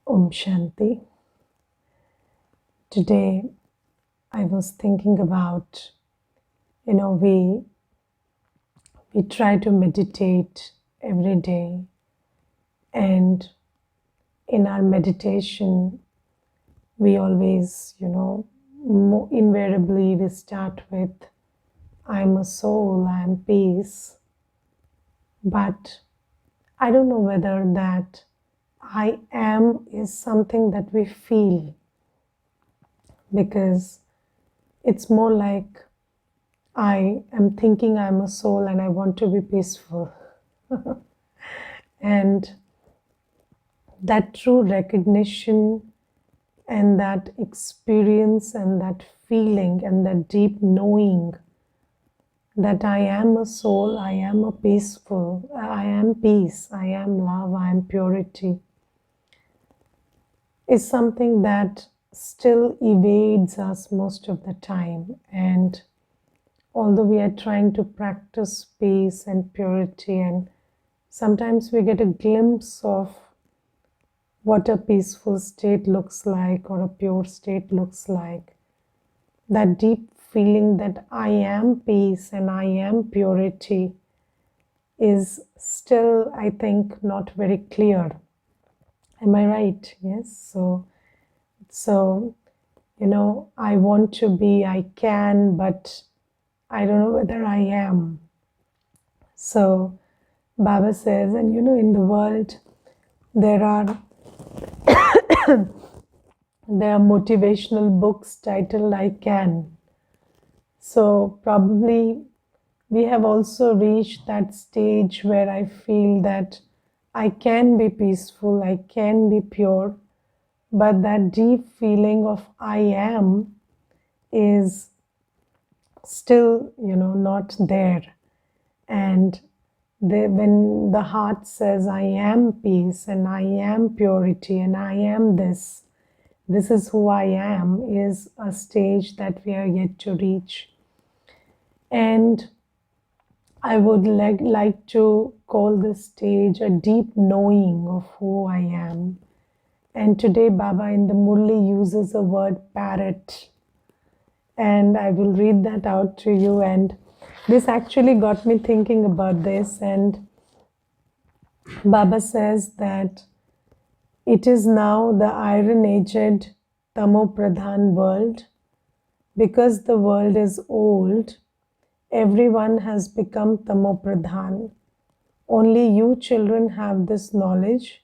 Om Shanti. Today I was thinking about, we try to meditate every day, and in our meditation we always, invariably we start with I'm a soul, I'm peace. But I don't know whether that I am is something that we feel, because it's more like I am thinking I'm a soul and I want to be peaceful. And that true recognition and that experience and that feeling and that deep knowing that I am a soul, I am a peaceful, I am peace, I am love, I am purity, is something that still evades us most of the time. And although we are trying to practice peace and purity, and sometimes we get a glimpse of what a peaceful state looks like or a pure state looks like, that deep feeling that I am peace and I am purity is still, I think, not very clear. Am I right? Yes. So I want to be, I can, but I don't know whether I am. So Baba says, and in the world there are motivational books titled I Can. So probably we have also reached that stage where I feel that I can be peaceful, I can be pure, but that deep feeling of I am is still, not there. And when the heart says I am peace and I am purity and I am this is who I am, is a stage that we are yet to reach. And I would like to call this stage a deep knowing of who I am. And today Baba in the Murli uses the word parrot. And I will read that out to you. And this actually got me thinking about this. And Baba says that it is now the iron-aged Tamo Pradhan world. Because the world is old, everyone has become Tamo Pradhan. Only you children have this knowledge.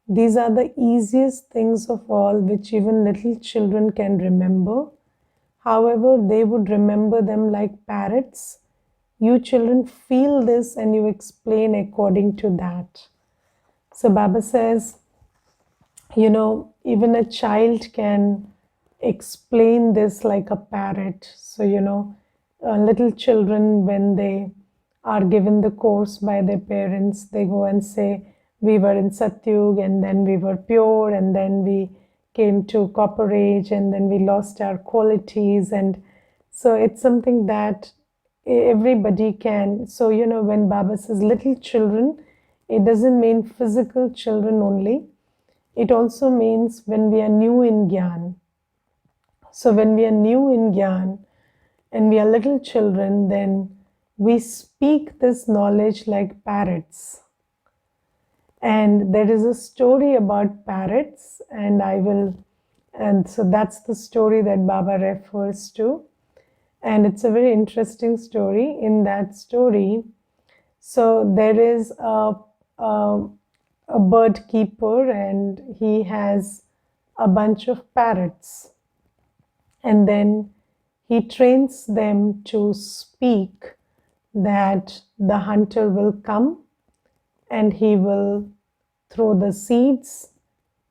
These are the easiest things of all which even little children can remember. However, they would remember them like parrots. You children feel this and you explain according to that. So Baba says, even a child can explain this like a parrot. So, little children, when they are given the course by their parents, they go and say, we were in Satyug and then we were pure and then we came to copper age and then we lost our qualities. And so it's something that everybody can. So, when Baba says little children, it doesn't mean physical children only. It also means when we are new in Gyan. So when we are new in Gyan and we are little children, then we speak this knowledge like parrots. And there is a story about parrots, and so that's the story that Baba refers to. And it's a very interesting story. In that story, so there is a bird keeper and he has a bunch of parrots, and then he trains them to speak that the hunter will come and he will throw the seeds,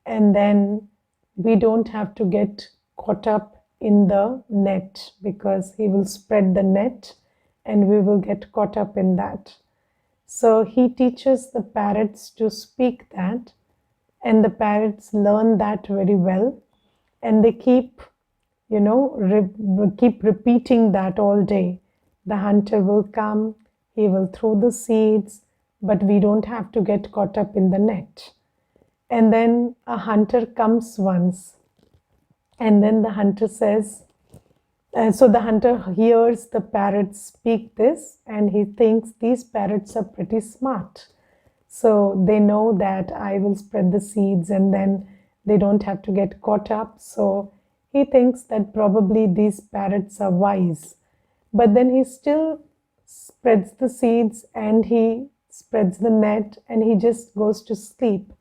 and then we don't have to get caught up in the net because he will spread the net and we will get caught up in that. So he teaches the parrots to speak that, and the parrots learn that very well, and they keep repeating that all day. The hunter will come, he will throw the seeds, but we don't have to get caught up in the net. And then a hunter comes once, and then the hunter says, so the hunter hears the parrots speak this, and he thinks these parrots are pretty smart. So they know that I will spread the seeds and then they don't have to get caught up. So he thinks that probably these parrots are wise. But then he still spreads the seeds and he spreads the net and he just goes to sleep.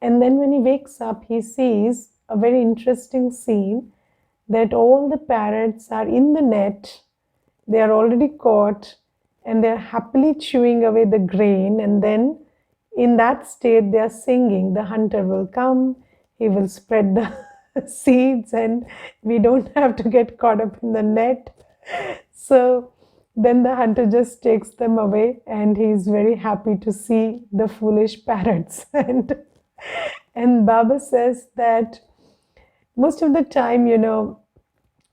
And then when he wakes up, he sees a very interesting scene that all the parrots are in the net, they are already caught, and they're happily chewing away the grain. And then in that state, they are singing. The hunter will come, he will spread the seeds, and we don't have to get caught up in the net. So then the hunter just takes them away, and he's very happy to see the foolish parrots. And Baba says that most of the time,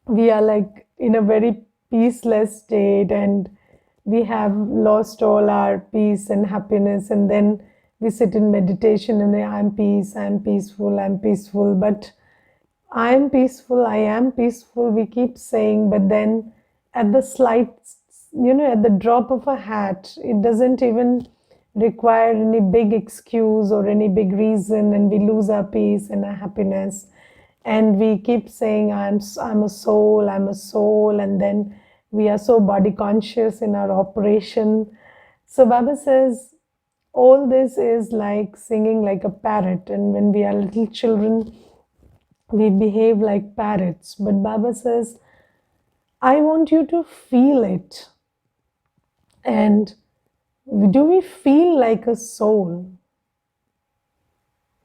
we are like in a very peaceless state and we have lost all our peace and happiness. And then we sit in meditation and I'm peace, I'm peaceful, I'm peaceful. But I am peaceful, I am peaceful, we keep saying, but then at the slight, at the drop of a hat, it doesn't even require any big excuse or any big reason, and we lose our peace and our happiness. And we keep saying, I'm a soul, I'm a soul, and then we are so body conscious in our operation. So Baba says, all this is like singing like a parrot, and when we are little children, we behave like parrots. But Baba says, I want you to feel it. And do we feel like a soul?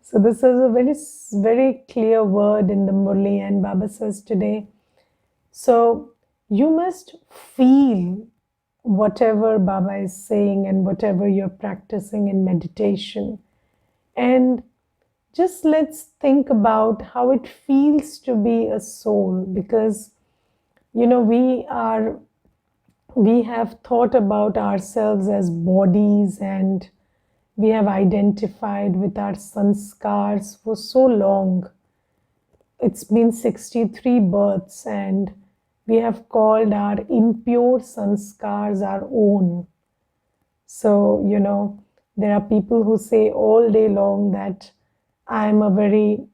So this is a very, very clear word in the Murli, and Baba says today. So you must feel whatever Baba is saying and whatever you're practicing in meditation. And just let's think about how it feels to be a soul, because we have thought about ourselves as bodies, and we have identified with our sanskars for so long. It's been 63 births, and we have called our impure sanskars our own. So, there are people who say all day long that I'm a very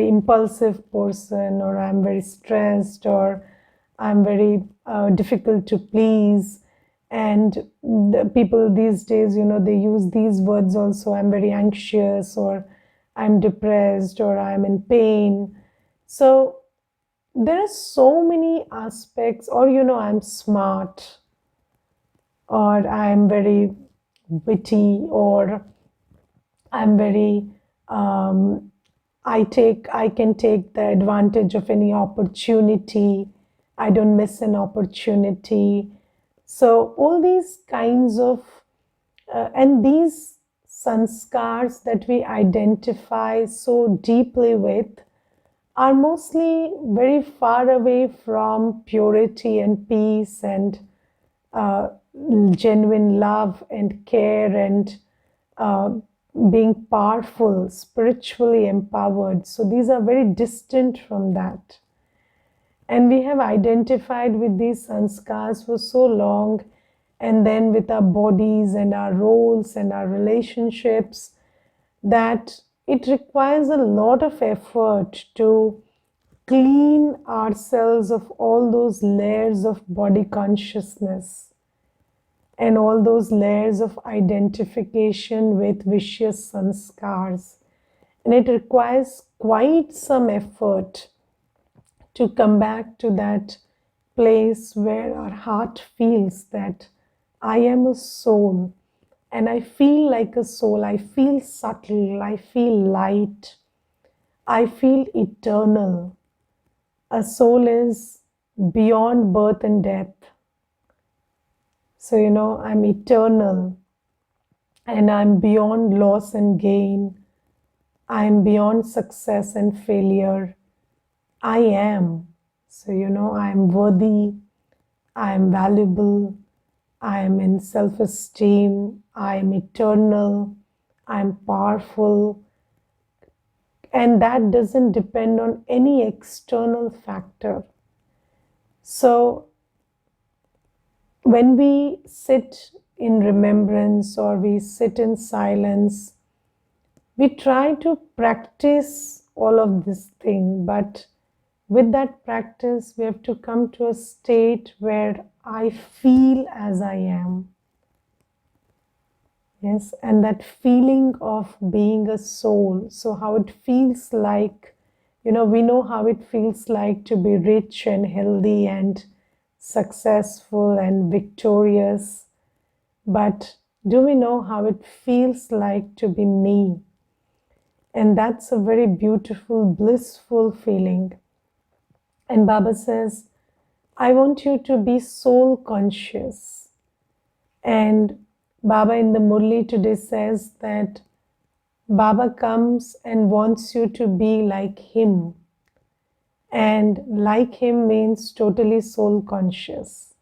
impulsive person, or I'm very stressed, or I'm very difficult to please. And the people these days, they use these words also. I'm very anxious, or I'm depressed, or I'm in pain. So there are so many aspects, or I'm smart, or I'm very witty, or I'm very I can take the advantage of any opportunity. I don't miss an opportunity. So all these kinds of and these sanskars that we identify so deeply with are mostly very far away from purity and peace and genuine love and care and being powerful, spiritually empowered. So these are very distant from that. And we have identified with these sanskars for so long, and then with our bodies and our roles and our relationships, that it requires a lot of effort to clean ourselves of all those layers of body consciousness and all those layers of identification with vicious sanskars. And it requires quite some effort to come back to that place where our heart feels that I am a soul, and I feel like a soul. I feel subtle, I feel light, I feel eternal. A soul is beyond birth and death. So, I'm eternal, and I'm beyond loss and gain. I'm beyond success and failure. I am. So, I'm worthy, I'm valuable, I'm in self-esteem, I'm eternal, I'm powerful, And that doesn't depend on any external factor. So when we sit in remembrance or we sit in silence, we try to practice all of this thing, but with that practice, we have to come to a state where I feel as I am. Yes, and that feeling of being a soul. So, how it feels like, we know how it feels like to be rich and healthy and successful and victorious. But do we know how it feels like to be me? And that's a very beautiful, blissful feeling. And Baba says, I want you to be soul conscious. And Baba in the Murli today says that Baba comes and wants you to be like him. And like him means totally soul conscious.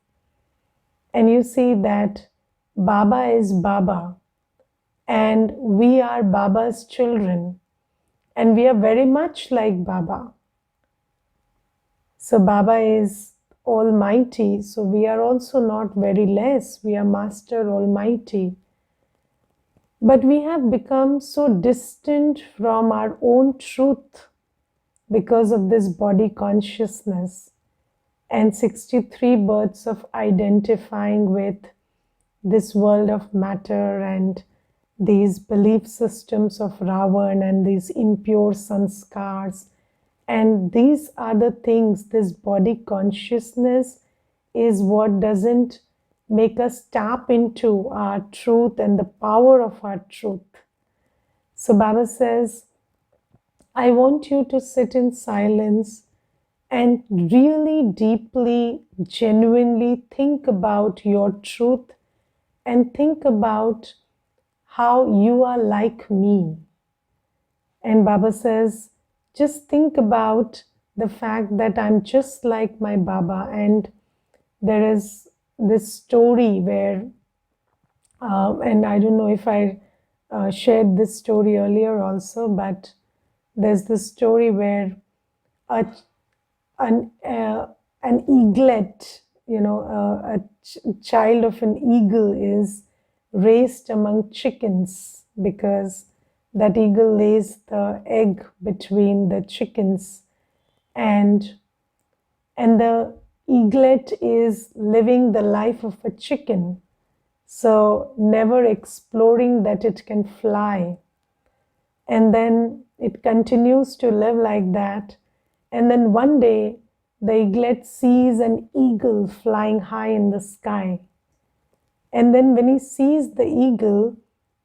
And you see that Baba is Baba. And we are Baba's children. And we are very much like Baba. So Baba is Almighty, so we are also not very less. We are Master Almighty. But we have become so distant from our own truth because of this body consciousness and 63 births of identifying with this world of matter and these belief systems of Ravan and these impure sanskars. And these are the things, this body consciousness is what doesn't make us tap into our truth and the power of our truth. So Baba says, I want you to sit in silence and really deeply, genuinely think about your truth and think about how you are like me. And Baba says, just think about the fact that I'm just like my Baba. And there is this story where, and I don't know if I shared this story earlier also, but there's this story where a, an, an eaglet, child of an eagle is raised among chickens because that eagle lays the egg between the chickens, and the eaglet is living the life of a chicken, so never exploring that it can fly. And then it continues to live like that, and then one day the eaglet sees an eagle flying high in the sky. And then when he sees the eagle,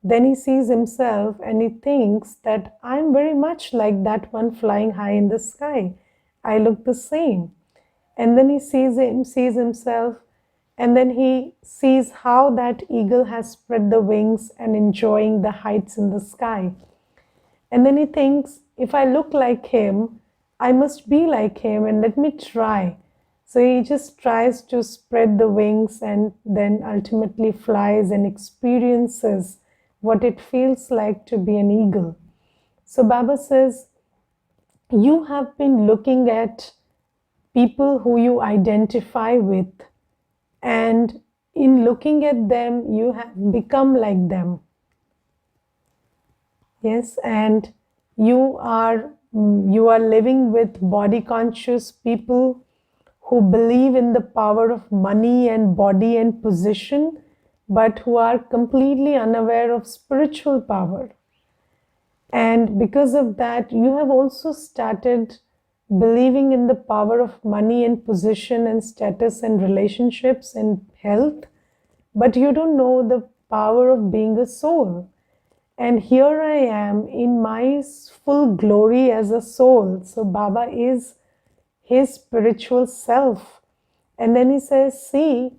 then he sees himself and he thinks that I'm very much like that one flying high in the sky. I look the same. And then he sees himself, and then he sees how that eagle has spread the wings and enjoying the heights in the sky. And then he thinks, if I look like him, I must be like him, and let me try. So he just tries to spread the wings and then ultimately flies and experiences what it feels like to be an eagle. So Baba says, you have been looking at people who you identify with, and in looking at them, you have become like them. Yes, and you are living with body conscious people who believe in the power of money and body and position, but who are completely unaware of spiritual power. And because of that, you have also started believing in the power of money and position and status and relationships and health, but you don't know the power of being a soul. And here I am in my full glory as a soul. So Baba is his spiritual self. And then he says, see,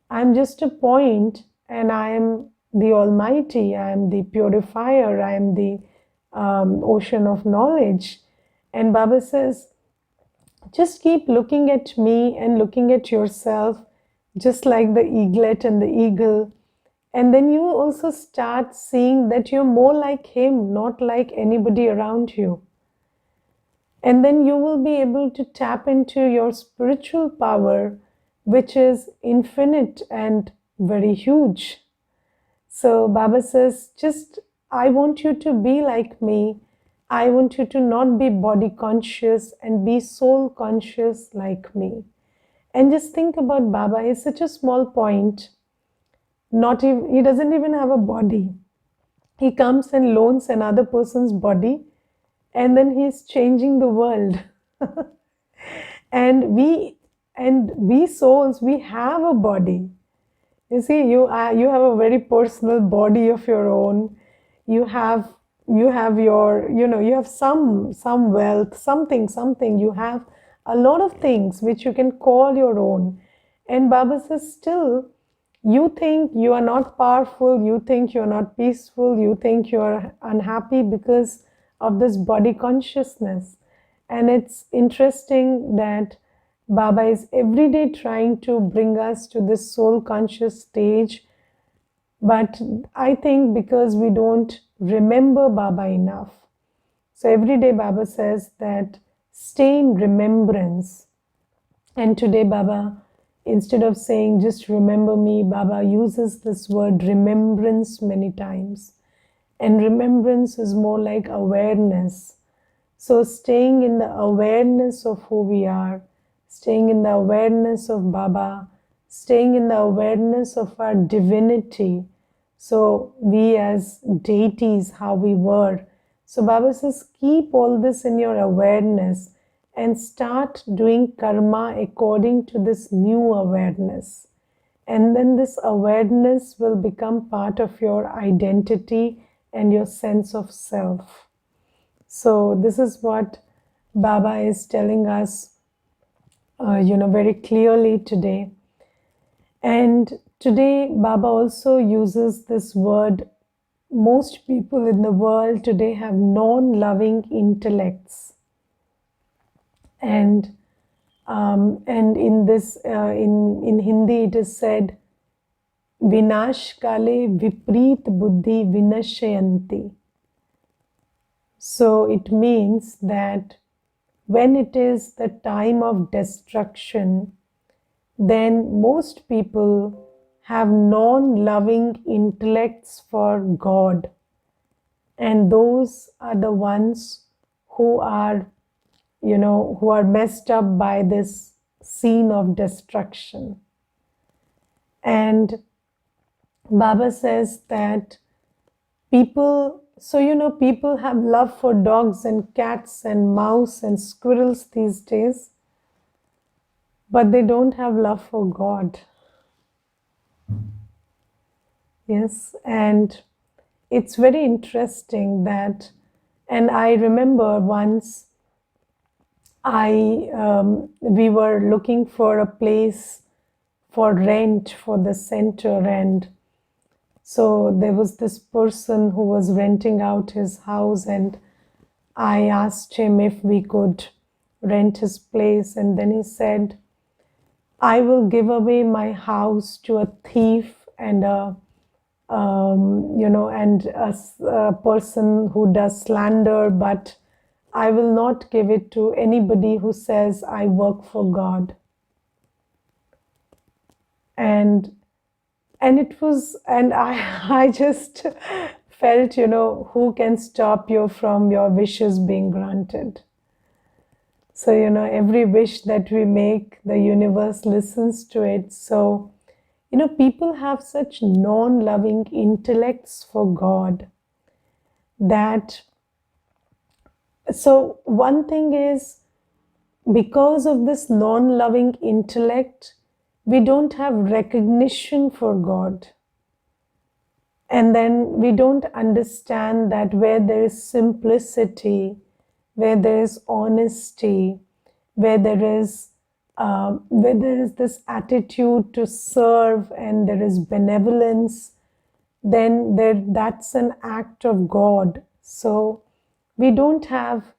I'm just a point, and I am the Almighty, I am the purifier, I am the ocean of knowledge. And Baba says, just keep looking at me and looking at yourself, just like the eaglet and the eagle. And then you also start seeing that you're more like him, not like anybody around you. And then you will be able to tap into your spiritual power, which is infinite and very huge. So Baba says, just I want you to be like me. I want you to not be body conscious and be soul conscious like me. And just think about Baba is such a small point. Not even, he doesn't even have a body. He comes and loans another person's body, and then he's changing the world. and we souls, we have a body. You see, you have a very personal body of your own. You have your, you have some wealth, something. You have a lot of things which you can call your own. And Baba says, still, you think you are not powerful, you think you are not peaceful, you think you are unhappy because of this body consciousness. And it's interesting that Baba is every day trying to bring us to this soul conscious stage. But I think because we don't remember Baba enough. So every day Baba says that stay in remembrance. And today Baba, instead of saying just remember me, Baba uses this word remembrance many times. And remembrance is more like awareness. So staying in the awareness of who we are, staying in the awareness of Baba, staying in the awareness of our divinity. So we as deities, how we were. So Baba says, keep all this in your awareness and start doing karma according to this new awareness. And then this awareness will become part of your identity and your sense of self. So this is what Baba is telling us, very clearly today. And today, Baba also uses this word. Most people in the world today have non-loving intellects, and in this in Hindi it is said, "Vinash kale vipreet buddhi vinashyanti." So it means that when it is the time of destruction, then most people have non-loving intellects for God. And those are the ones who are, who are messed up by this scene of destruction. And Baba says that people, people have love for dogs and cats and mouse and squirrels these days, but they don't have love for God. Yes, and it's very interesting that, and I remember once we were looking for a place for rent for the center, and so there was this person who was renting out his house, and I asked him if we could rent his place, and then he said, I will give away my house to a thief and a a person who does slander, but I will not give it to anybody who says I work for God. And it was, and I just felt, who can stop you from your wishes being granted? So, every wish that we make, the universe listens to it. So, people have such non-loving intellects for God that, so one thing is, because of this non-loving intellect, we don't have recognition for God. And then we don't understand that where there is simplicity, where there is honesty, where there is this attitude to serve and there is benevolence, then that's an act of God. So we don't have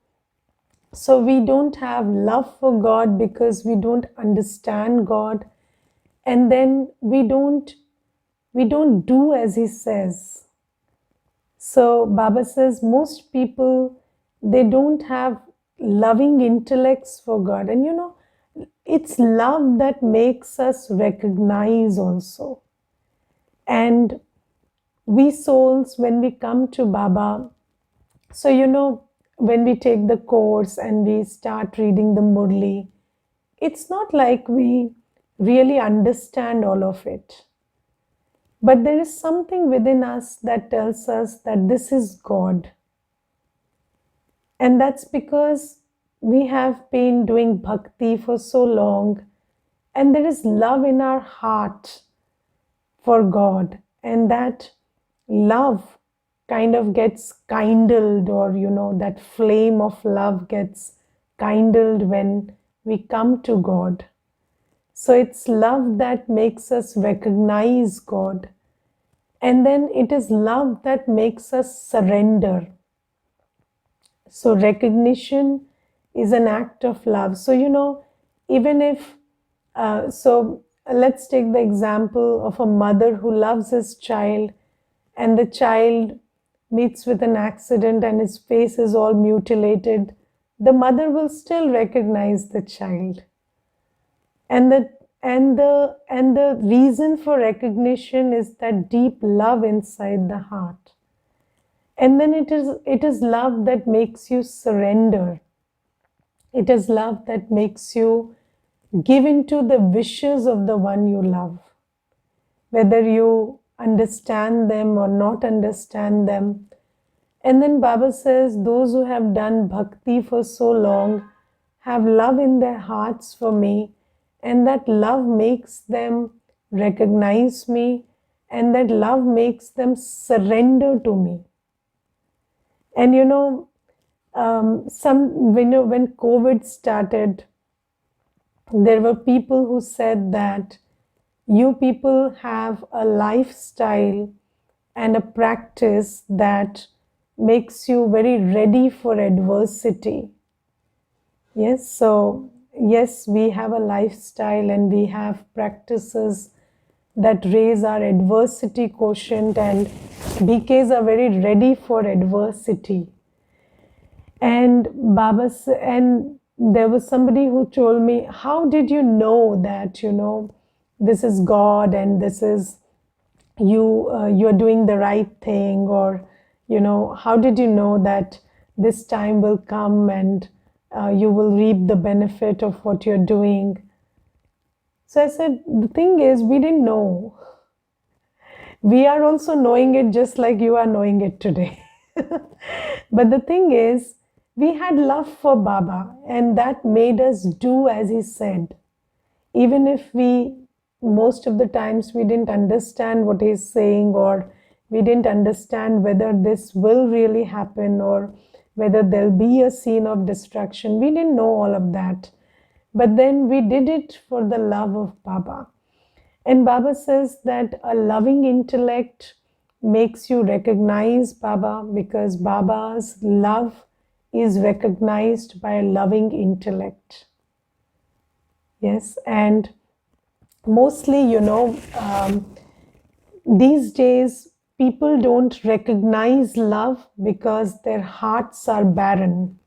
love for God because we don't understand God, and then we don't do as He says. So Baba says most people, they don't have loving intellects for God. And it's love that makes us recognize also. And we souls, when we come to Baba, so when we take the course and we start reading the Murli, it's not like we really understand all of it. But there is something within us that tells us that this is God. And that's because we have been doing bhakti for so long, and there is love in our heart for God, and that love kind of gets kindled, or that flame of love gets kindled when we come to God. So it's love that makes us recognize God, and then it is love that makes us surrender. So recognition is an act of love. So even if so let's take the example of a mother who loves his child, and the child meets with an accident and his face is all mutilated. The mother will still recognize the child, and the reason for recognition is that deep love inside the heart. And then it is love that makes you surrender. It is love that makes you give into the wishes of the one you love, whether you understand them or not understand them. And then Baba says, those who have done bhakti for so long have love in their hearts for me, and that love makes them recognize me, and that love makes them surrender to me. And when COVID started, there were people who said that you people have a lifestyle and a practice that makes you very ready for adversity. Yes, so yes, we have a lifestyle and we have practices that raise our adversity quotient, and BKs are very ready for adversity. And and there was somebody who told me, how did you know that, this is God and this is you're doing the right thing, or how did you know that this time will come and you will reap the benefit of what you're doing? So I said, the thing is, we didn't know. We are also knowing it just like you are knowing it today. But the thing is, we had love for Baba, and that made us do as he said. Even if most of the times we didn't understand what he's saying, or we didn't understand whether this will really happen, or whether there'll be a scene of destruction. We didn't know all of that. But then we did it for the love of Baba. And Baba says that a loving intellect makes you recognize Baba, because Baba's love is recognized by a loving intellect. Yes, and mostly, these days people don't recognize love because their hearts are barren.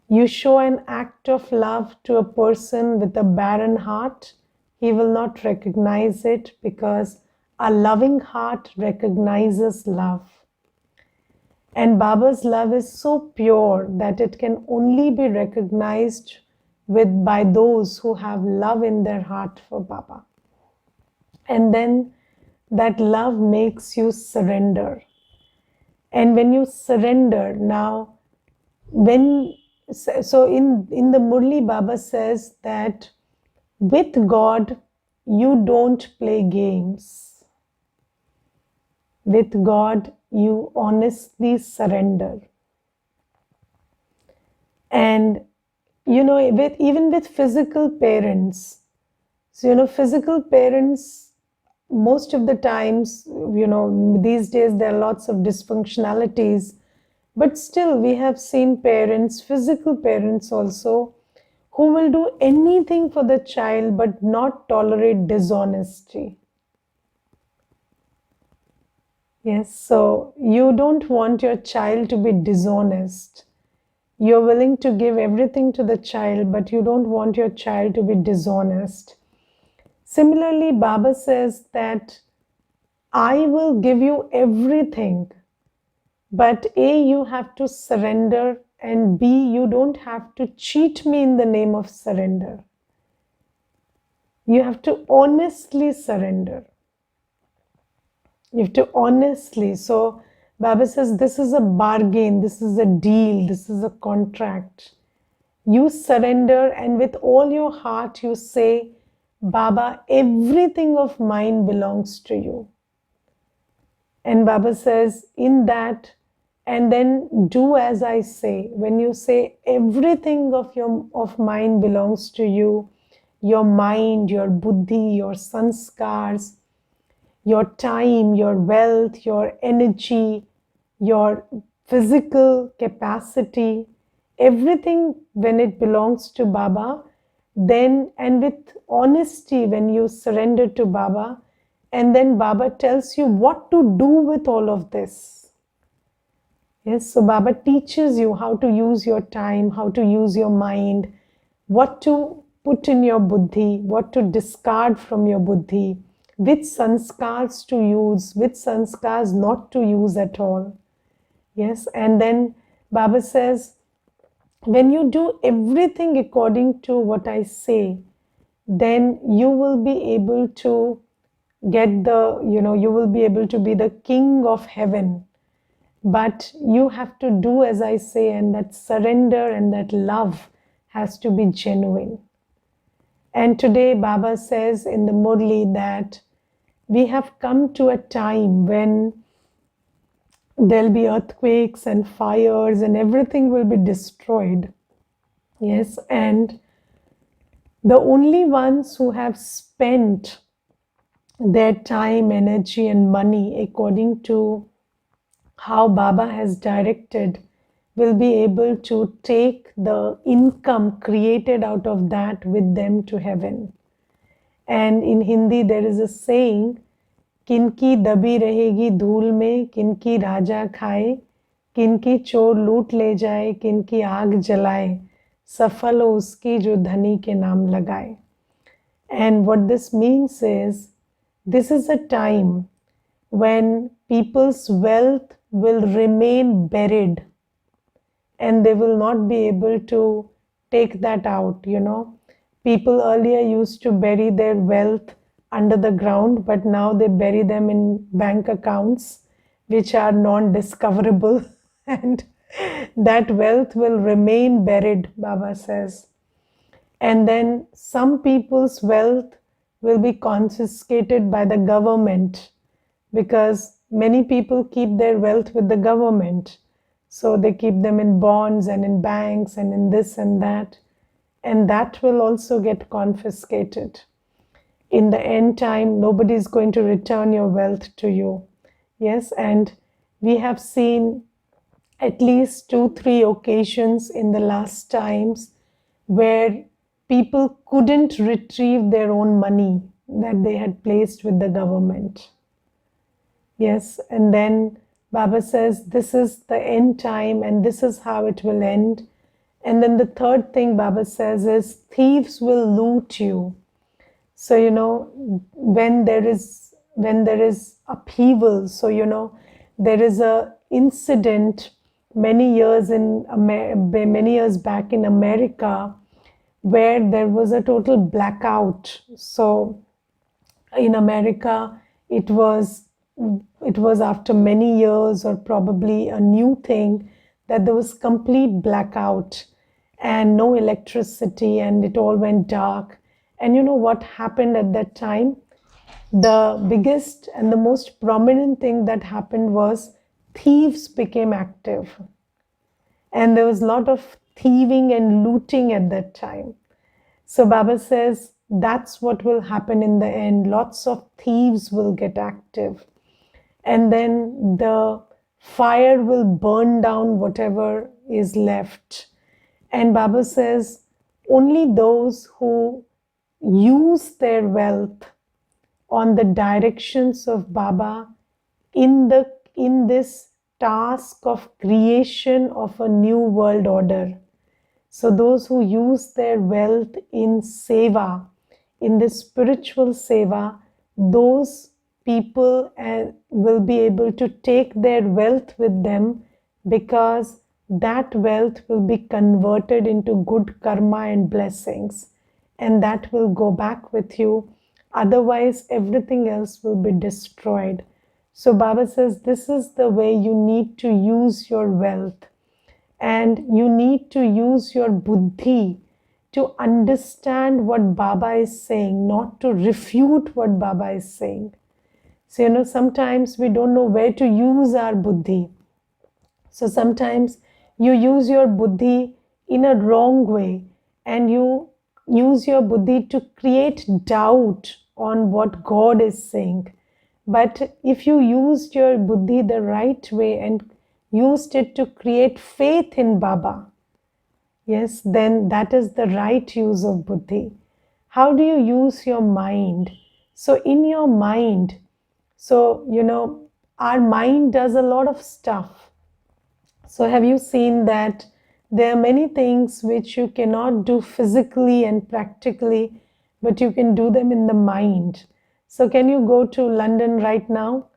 You show an act of love to a person with a barren heart, he will not recognize it, because a loving heart recognizes love. And Baba's love is so pure that it can only be recognized by those who have love in their heart for Baba. And then that love makes you surrender. And when you surrender, now, so in the Murli, Baba says that with God, you don't play games. With God, you honestly surrender. And, even with physical parents, so, physical parents, most of the times, these days there are lots of dysfunctionalities, but still we have seen parents, physical parents also, who will do anything for the child but not tolerate dishonesty. Yes, so you don't want your child to be dishonest. You're willing to give everything to the child, but you don't want your child to be dishonest. Similarly, Baba says that I will give you everything, but A, you have to surrender, and B, you don't have to cheat me in the name of surrender. You have to honestly surrender. You have to honestly. So Baba says this is a bargain, this is a deal, this is a contract. You surrender, and with all your heart you say, Baba, everything of mine belongs to you. And Baba says, in that, and then do as I say. When you say everything of mine belongs to you, your mind, your buddhi, your sanskars, your time, your wealth, your energy, your physical capacity, everything, when it belongs to Baba, then, and with honesty, when you surrender to Baba, and then Baba tells you what to do with all of this. Yes, so Baba teaches you how to use your time, how to use your mind, what to put in your buddhi, what to discard from your buddhi, which sanskars to use, which sanskars not to use at all. Yes, and then Baba says, when you do everything according to what I say, then you will be able to get you will be able to be the king of heaven. But you have to do as I say, and that surrender and that love has to be genuine. And today Baba says in the Murli that we have come to a time when there'll be earthquakes and fires and everything will be destroyed. Yes, and the only ones who have spent their time, energy, and money according to how Baba has directed will be able to take the income created out of that with them to heaven. And in Hindi, there is a saying, किनकी दबी रहेगी धूल में, किनकी राजा खाए, किनकी चोर लूट ले जाए, किनकी आग जलाए, सफल हो उसकी जो धनी के नाम लगाए. And what this means is, this is a time when people's wealth will remain buried and they will not be able to take that out. People earlier used to bury their wealth under the ground, but now they bury them in bank accounts which are non-discoverable and that wealth will remain buried, Baba says. And then some people's wealth will be confiscated by the government, because many people keep their wealth with the government. So they keep them in bonds and in banks and in this and that. And that will also get confiscated. In the end time, nobody is going to return your wealth to you. Yes, and we have seen at least 2-3 occasions in the last times where people couldn't retrieve their own money that they had placed with the government. Yes, and then Baba says this is the end time and this is how it will end. And then the third thing Baba says is thieves will loot you. So, when there is upheaval, so, there is a incident many years back in America where there was a total blackout. So in America, it was after many years, or probably a new thing, that there was complete blackout and no electricity, and it all went dark. And you know what happened at that time? The biggest and the most prominent thing that happened was thieves became active. And there was a lot of thieving and looting at that time. So Baba says that's what will happen in the end. Lots of thieves will get active. And then the fire will burn down whatever is left. And Baba says only those who use their wealth on the directions of Baba in this task of creation of a new world order. So those who use their wealth in seva, in the spiritual seva, those people will be able to take their wealth with them, because that wealth will be converted into good karma and blessings, and that will go back with you. Otherwise, everything else will be destroyed. So Baba says this is the way you need to use your wealth. And you need to use your buddhi to understand what Baba is saying, not to refute what Baba is saying. So, sometimes we don't know where to use our buddhi. So sometimes you use your buddhi in a wrong way, and you use your buddhi to create doubt on what God is saying. But if you used your buddhi the right way and used it to create faith in Baba, yes, then that is the right use of buddhi. How do you use your mind? So in your mind, our mind does a lot of stuff. So have you seen that there are many things which you cannot do physically and practically, but you can do them in the mind. So can you go to London right now?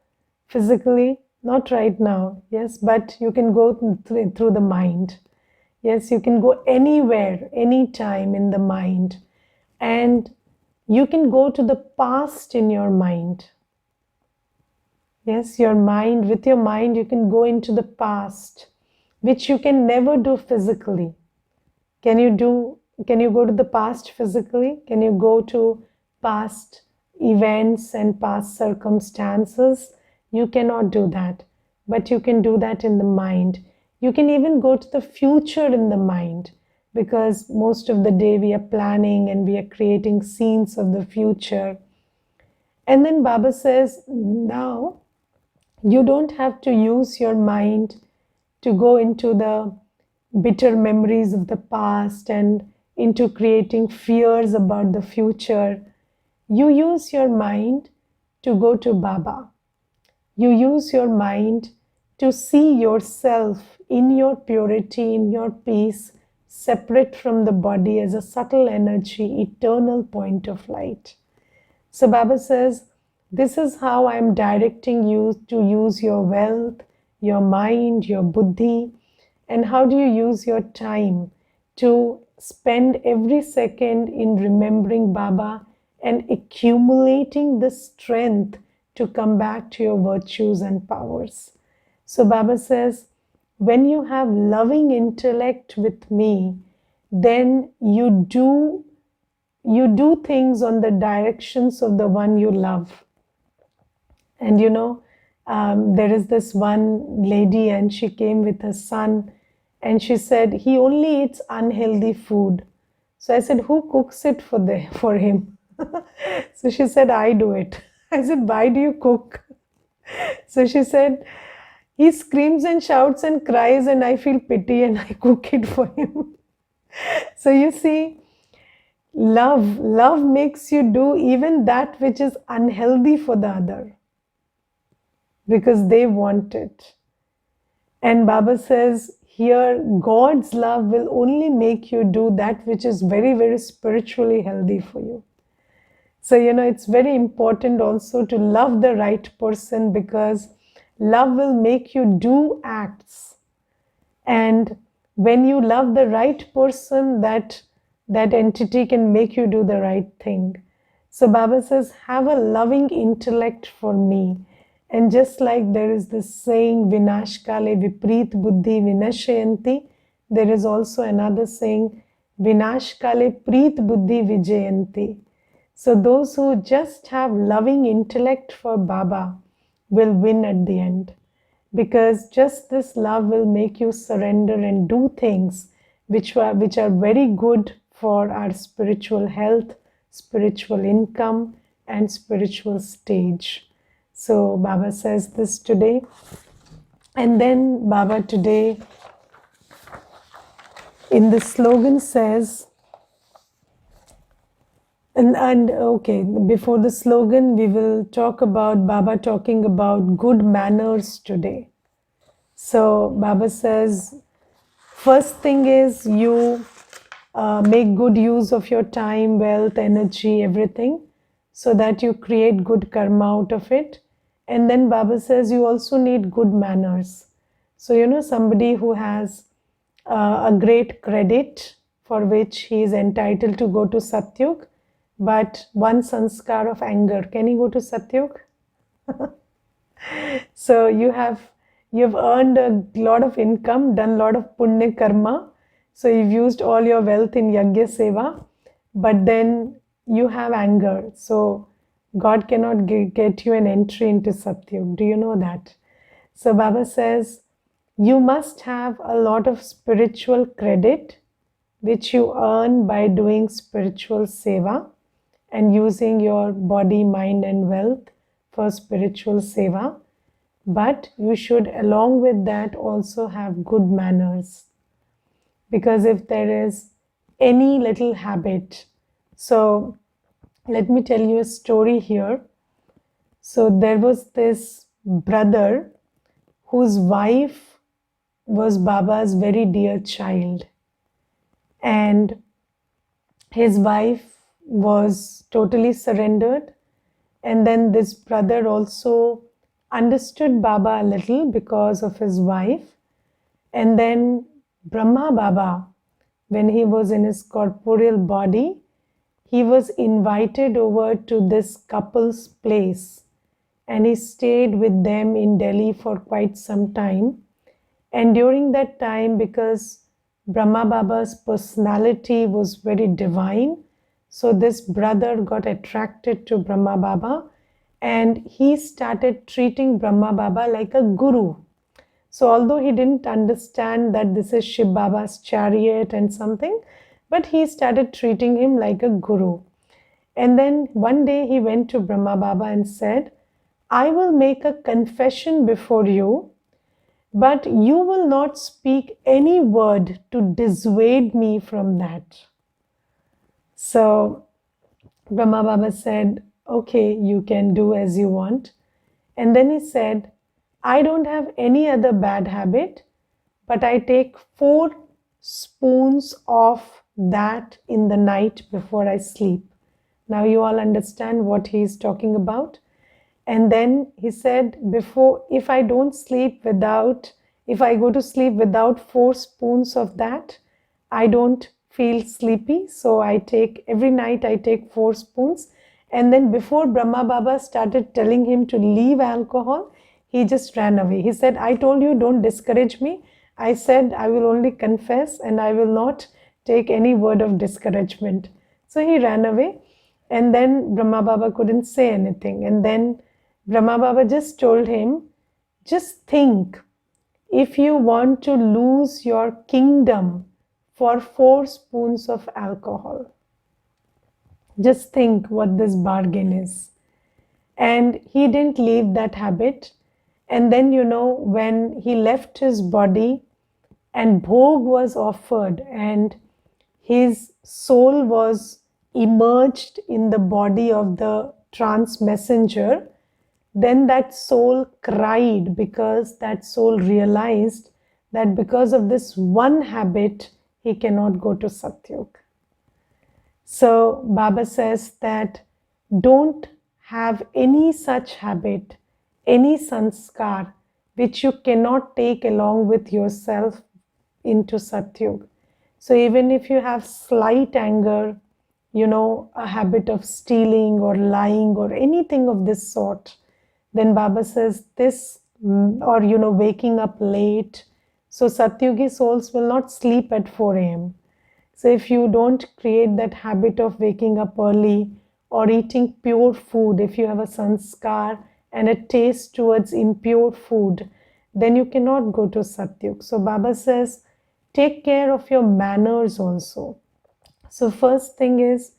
Physically? Not right now, yes, but you can go through the mind. Yes, you can go anywhere, anytime in the mind. And you can go to the past in your mind. Yes, with your mind, you can go into the past, which you can never do physically. Can you go to the past physically? Can you go to past events and past circumstances? You cannot do that, but you can do that in the mind. You can even go to the future in the mind, because most of the day we are planning and we are creating scenes of the future. And then Baba says, now you don't have to use your mind to go into the bitter memories of the past and into creating fears about the future. You use your mind to go to Baba. You use your mind to see yourself in your purity, in your peace, separate from the body as a subtle energy, eternal point of light. So Baba says, this is how I am directing you to use your wealth, your mind, your buddhi. And how do you use your time? To spend every second in remembering Baba and accumulating the strength to come back to your virtues and powers. So Baba says, when you have loving intellect with me, then you do things on the directions of the one you love. And there is this one lady, and she came with her son, and she said, he only eats unhealthy food. So I said, who cooks it for him? So she said, I do it. I said, why do you cook? So she said, he screams and shouts and cries, and I feel pity, and I cook it for him. So you see, love makes you do even that which is unhealthy for the other, because they want it. And Baba says here, God's love will only make you do that which is very, very spiritually healthy for you. So, it's very important also to love the right person, because love will make you do acts. And when you love the right person, that entity can make you do the right thing. So Baba says, have a loving intellect for me. And just like there is this saying, Vinash Kale Vipreet Buddhi Vinashayanti, there is also another saying, Vinash Kale Preet Buddhi Vijayanti. So those who just have loving intellect for Baba will win at the end, because just this love will make you surrender and do things which are very good for our spiritual health, spiritual income, and spiritual stage. So Baba says this today. And then Baba today in the slogan says, and okay, before the slogan, we will talk about Baba talking about good manners today. So Baba says, first thing is you make good use of your time, wealth, energy, everything, so that you create good karma out of it. And then Baba says you also need good manners. So, somebody who has a great credit for which he is entitled to go to Satyug, but one sanskar of anger, can he go to Satyug? So you've earned a lot of income, done a lot of punya karma. So you've used all your wealth in yagya seva, but then you have anger. So God cannot get you an entry into Satyug. Do you know that? So Baba says you must have a lot of spiritual credit which you earn by doing spiritual seva and using your body, mind, and wealth for spiritual seva. But you should, along with that, also have good manners. Because if there is any little habit, so let me tell you a story here. So there was this brother whose wife was Baba's very dear child. And his wife was totally surrendered. And then this brother also understood Baba a little because of his wife. And then Brahma Baba, when he was in his corporeal body, he was invited over to this couple's place. And he stayed with them in Delhi for quite some time. And during that time, because Brahma Baba's personality was very divine, so this brother got attracted to Brahma Baba and he started treating Brahma Baba like a guru. So although he didn't understand that this is Shiv Baba's chariot and something, but he started treating him like a guru. And then one day he went to Brahma Baba and said, I will make a confession before you, but you will not speak any word to dissuade me from that. So Brahma Baba said, okay, you can do as you want. And then he said, I don't have any other bad habit, but I take 4 spoons of that in the night before I sleep. Now you all understand what he is talking about. And then he said, if I go to sleep without 4 spoons of that, I don't feel sleepy. So every night I take 4 spoons. And then before Brahma Baba started telling him to leave alcohol, he just ran away. He said, I told you, don't discourage me. I said, I will only confess and I will not take any word of discouragement. So he ran away. And then Brahma Baba couldn't say anything. And then Brahma Baba just told him, just think, if you want to lose your kingdom for 4 spoons of alcohol, just think what this bargain is. And he didn't leave that habit. And then, when he left his body and bhog was offered and his soul was emerged in the body of the trance messenger, then that soul cried because that soul realized that because of this one habit, he cannot go to Satyug. So Baba says that don't have any such habit, any sanskar, which you cannot take along with yourself into Satyug. So even if you have slight anger, a habit of stealing or lying or anything of this sort, then Baba says this, or waking up late. So Satyugi souls will not sleep at 4 a.m. So if you don't create that habit of waking up early or eating pure food, if you have a sanskar and a taste towards impure food, then you cannot go to Satyug. So Baba says, take care of your manners also. So first thing is,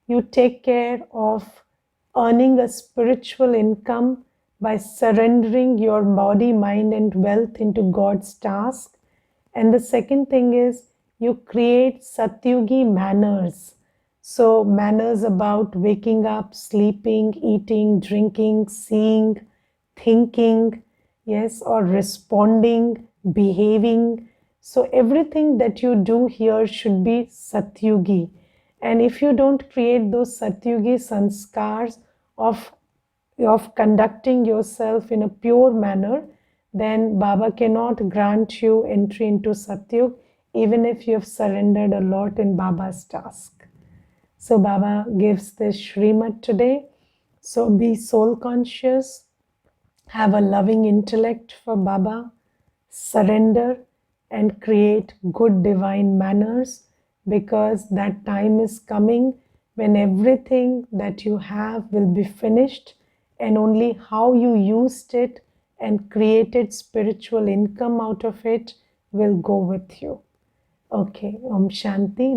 you take care of earning a spiritual income by surrendering your body, mind, and wealth into God's task. And the second thing is, you create Satyugi manners. So manners about waking up, sleeping, eating, drinking, seeing, thinking, yes, or responding, behaving. So everything that you do here should be Satyugi. And if you don't create those Satyugi sanskars of conducting yourself in a pure manner, then Baba cannot grant you entry into Satyug, even if you have surrendered a lot in Baba's task. So Baba gives this Shrimad today. So be soul conscious, have a loving intellect for Baba, surrender and create good divine manners, because that time is coming when everything that you have will be finished and only how you used it and created spiritual income out of it will go with you. Okay, Om Shanti.